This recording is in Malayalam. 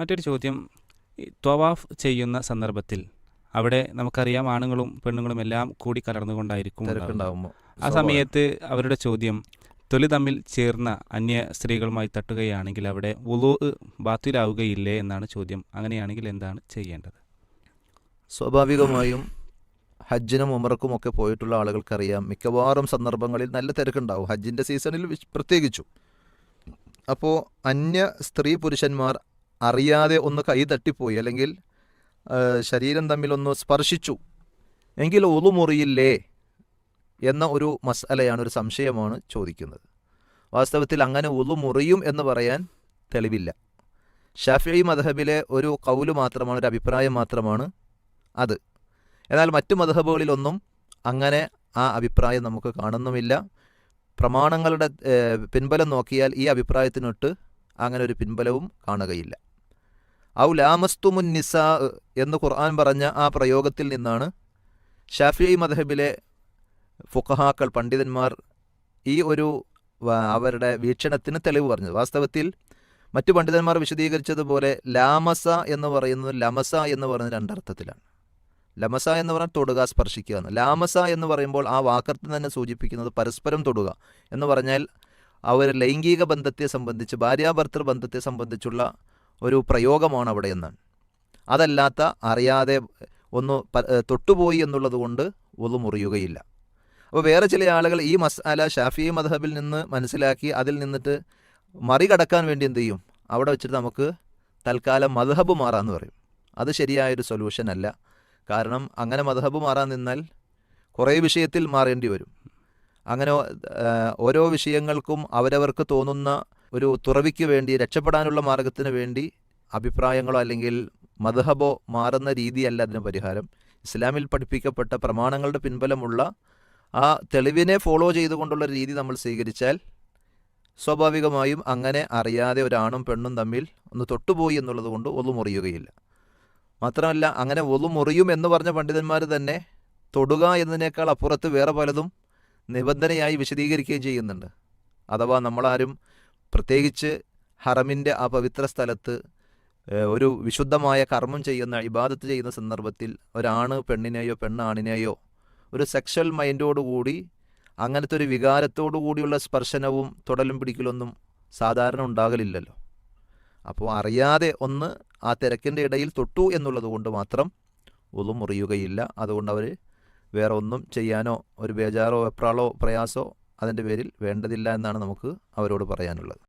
മറ്റൊരു ചോദ്യം, ഈ ത്വവാഫ് ചെയ്യുന്ന സന്ദർഭത്തിൽ അവിടെ നമുക്കറിയാം ആണുങ്ങളും പെണ്ണുങ്ങളും എല്ലാം കൂടി കലർന്നുകൊണ്ടായിരിക്കും ഉണ്ടാവുക. തിരക്കുണ്ടാകുമ്പോൾ ആ സമയത്ത് അവരുടെ ചോദ്യം, തൊലി തമ്മിൽ ചേർന്ന അന്യ സ്ത്രീകളുമായി തട്ടുകയാണെങ്കിൽ അവിടെ വുളൂ ബാത്തിലാവുകയില്ലേ എന്നാണ് ചോദ്യം. അങ്ങനെയാണെങ്കിൽ എന്താണ് ചെയ്യേണ്ടത്? സ്വാഭാവികമായും ഹജ്ജിനും ഉംറക്കും ഒക്കെ പോയിട്ടുള്ള ആളുകൾക്കറിയാം, മിക്കവാറും സന്ദർഭങ്ങളിൽ നല്ല തിരക്കുണ്ടാവും, ഹജ്ജിൻ്റെ സീസണിൽ പ്രത്യേകിച്ചും. അപ്പോൾ അന്യ സ്ത്രീ പുരുഷന്മാർ അറിയാതെ ഒന്ന് കൈ തട്ടിപ്പോയി അല്ലെങ്കിൽ ശരീരം തമ്മിലൊന്ന് സ്പർശിച്ചു എങ്കിൽ ഒളു മുറിയില്ലേ എന്ന ഒരു മസ്അലയാണ്, ഒരു സംശയമാണ് ചോദിക്കുന്നത്. വാസ്തവത്തിൽ അങ്ങനെ ഒളു മുറിയും എന്ന് പറയാൻ തെളിവില്ല. ഷാഫിഈ മദ്ഹബിലെ ഒരു ഖൗല് മാത്രമാണ്, ഒരു അഭിപ്രായം മാത്രമാണ് അത്. എന്നാൽ മറ്റു മദ്ഹബുകളിലൊന്നും അങ്ങനെ ആ അഭിപ്രായം നമുക്ക് കാണുന്നുമില്ല. പ്രമാണങ്ങളുടെ പിൻബലം നോക്കിയാൽ ഈ അഭിപ്രായത്തിനൊട്ട് അങ്ങനെ ഒരു പിൻബലവും കാണുകയില്ല. ഔ ലാമസ്തുമുൻ നിസാ എന്ന് ഖുർആൻ പറഞ്ഞ ആ പ്രയോഗത്തിൽ നിന്നാണ് ഷാഫിഈ മദ്ഹബിലെ ഫുഖഹാക്കൾ, പണ്ഡിതന്മാർ ഈ ഒരു അവരുടെ വീക്ഷണത്തിന് തെളിവ് പറഞ്ഞത്. വാസ്തവത്തിൽ മറ്റു പണ്ഡിതന്മാർ വിശദീകരിച്ചതുപോലെ ലാമസ എന്ന് പറയുന്നത് ലമസ എന്ന് പറയുന്നത് രണ്ടർത്ഥത്തിലാണ്. ലമസ എന്ന് പറഞ്ഞാൽ തൊടുക, സ്പർശിക്കുക എന്ന്. ലാമസ എന്ന് പറയുമ്പോൾ ആ വാക്കർത്ഥം തന്നെ സൂചിപ്പിക്കുന്നത് പരസ്പരം തൊടുക എന്ന് പറഞ്ഞാൽ അവർ ലൈംഗിക ബന്ധത്തെ സംബന്ധിച്ച്, ഭാര്യാഭർത്തൃ ബന്ധത്തെ സംബന്ധിച്ചുള്ള ഒരു പ്രയോഗമാണ് അവിടെ എന്നാണ്. അതല്ലാത്ത അറിയാതെ ഒന്ന് തൊട്ടുപോയി എന്നുള്ളത് കൊണ്ട് ഒന്നു മുറിയുകയില്ല. അപ്പോൾ വേറെ ചില ആളുകൾ ഈ മസ്അല ഷാഫിഈ മദ്ഹബിൽ നിന്ന് മനസ്സിലാക്കി അതിൽ നിന്നിട്ട് മറികടക്കാൻ വേണ്ടി എന്ത് ചെയ്യും, അവിടെ വെച്ചിട്ട് നമുക്ക് തൽക്കാലം മദ്ഹബ് മാറാമെന്ന് പറയും. അത് ശരിയായൊരു സൊല്യൂഷൻ അല്ല. കാരണം അങ്ങനെ മദ്ഹബ് മാറാൻ നിന്നാൽ കുറേ വിഷയത്തിൽ മാറേണ്ടി വരും. അങ്ങനെ ഓരോ വിഷയങ്ങൾക്കും അവരവർക്ക് തോന്നുന്ന ഒരു തുറവിക്ക് വേണ്ടി, രക്ഷപ്പെടാനുള്ള മാർഗത്തിന് വേണ്ടി അഭിപ്രായങ്ങളോ അല്ലെങ്കിൽ മദ്ഹബോ മാറുന്ന രീതിയല്ല അതിന് പരിഹാരം. ഇസ്ലാമിൽ പഠിപ്പിക്കപ്പെട്ട പ്രമാണങ്ങളുടെ പിൻബലമുള്ള ആ തെളിവിനെ ഫോളോ ചെയ്തുകൊണ്ടുള്ള രീതി നമ്മൾ സ്വീകരിച്ചാൽ സ്വാഭാവികമായും അങ്ങനെ അറിയാതെ ഒരാണും പെണ്ണും തമ്മിൽ ഒന്ന് തൊട്ടുപോയി എന്നുള്ളത് കൊണ്ട് ഒന്നു മുറിയുകയില്ല. മാത്രമല്ല, അങ്ങനെ ഒന്നു മുറിയും എന്ന് പറഞ്ഞ പണ്ഡിതന്മാർ തന്നെ തൊടുക എന്നതിനേക്കാൾ അപ്പുറത്ത് വേറെ പലതും നിബന്ധനയായി വിശദീകരിക്കുകയും ചെയ്യുന്നുണ്ട്. അഥവാ നമ്മളാരും പ്രത്യേകിച്ച് ഹറമിൻ്റെ ആ പവിത്ര സ്ഥലത്ത് ഒരു വിശുദ്ധമായ കർമ്മം ചെയ്യുന്ന, ഇബാദത്ത് ചെയ്യുന്ന സന്ദർഭത്തിൽ ഒരാണ് പെണ്ണിനെയോ പെണ്ണ് ആണിനെയോ ഒരു സെക്ഷൽ മൈൻഡോടുകൂടി അങ്ങനത്തെ ഒരു വികാരത്തോടു കൂടിയുള്ള സ്പർശനവും തൊടലും പിടിക്കലൊന്നും സാധാരണ ഉണ്ടാകലില്ലല്ലോ. അപ്പോൾ അറിയാതെ ഒന്ന് ആ തിരക്കിൻ്റെ ഇടയിൽ തൊട്ടു എന്നുള്ളത് കൊണ്ട് മാത്രം ഒന്നും മുറിയുകയില്ല. അതുകൊണ്ട് അവർ വേറെ ഒന്നും ചെയ്യാനോ ഒരു ബേജാറോ വെപ്രാളോ പ്രയാസോ അതിൻ്റെ പേരിൽ വേണ്ടതില്ല എന്നാണ് നമുക്ക് അവരോട് പറയാനുള്ളത്.